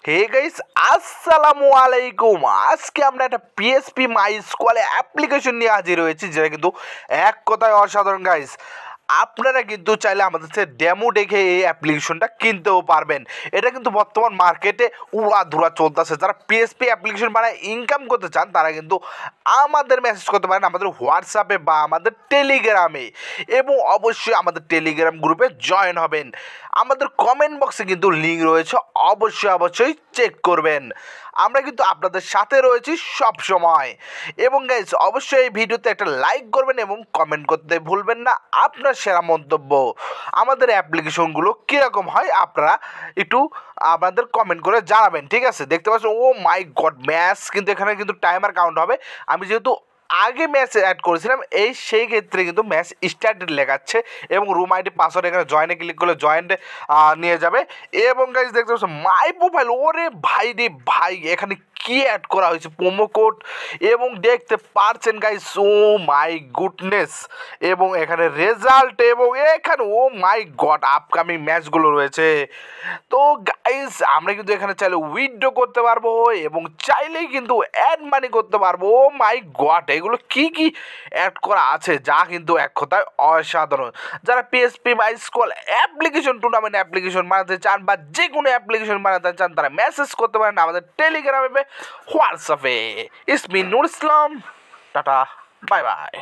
Hey guys, আসসালামু আলাইকুম। আজকে আমরা একটা পিএসপি মাই স্কোয়ালে অ্যাপ্লিকেশন নিয়ে হাজির হয়েছি, যেটা কিন্তু এক কথায় অসাধারণ গাইস। আপনারা কিন্তু চাইলে আমাদের সাথে ডেমো দেখে এই অ্যাপ্লিকেশনটা কিনতেও পারবেন। এটা কিন্তু বর্তমান মার্কেটে উড়াধুরা চলতেছে। যারা পিএসপি অ্যাপ্লিকেশন বানায় ইনকাম করতে চান, তারা কিন্তু আমাদের মেসেজ করতে পারেন আমাদের হোয়াটসঅ্যাপে বা আমাদের টেলিগ্রামে, এবং অবশ্যই আমাদের টেলিগ্রাম গ্রুপে জয়েন হবেন। আমাদের কমেন্ট বক্সে কিন্তু লিঙ্ক রয়েছে, অবশ্যই চেক করবেন। আমরা কিন্তু আপনাদের সাথে রয়েছি সব সময়। এবং গাইস, অবশ্যই এই ভিডিওতে একটা লাইক করবেন এবং কমেন্ট করতে ভুলবেন না আপনার সেরা মন্তব্য। আমাদের অ্যাপ্লিকেশনগুলো কীরকম হয় আপনারা একটু আমাদের কমেন্ট করে জানাবেন, ঠিক আছে? দেখতে পাচ্ছেন, ও মাই গড, ম্যাচ কিন্তু এখানে কিন্তু টাইমার কাউন্ট হবে। আমি যেহেতু আগে ম্যাচ অ্যাড করেছিলাম, সেই ক্ষেত্রে কিন্তু ম্যাচ স্টার্টেড লেখাচ্ছে, এবং রুম আইডি পাসওয়ার্ড এখানে জয়েনে ক্লিক করলে জয়েন্টে নিয়ে যাবে। এবং গাইস দেখতে পাচ্ছেন মাই প্রোফাইল, ওরে ভাই রে ভাই, এখানে কি অ্যাড করা হয়েছে প্রোমো কোড, এবং দেখতে পারছেন গাইস, ও মাই গুডনেস। এবং এখানে রেজাল্ট, এবং এখানে ও মাই গড আপকামিং ম্যাচগুলো রয়েছে। তো গাইস, আমরা কিন্তু এখানে চাইলে উইথড্র করতে পারবো, এবং চাইলেই কিন্তু অ্যাড মানি করতে পারবো। ও মাই গড, এগুলো কি কি অ্যাড করা আছে, যা কিন্তু এক কথায় অসাধারণ। যারা PSP my school application tournament application বানাতে চান, বা যে কোনো অ্যাপ্লিকেশন বানাতে চান, তারা মেসেজ করতে পারেন আমাদের টেলিগ্রামে, হোয়াটসঅ্যাপে। ইসমি Nur Islam, tata, bye bye.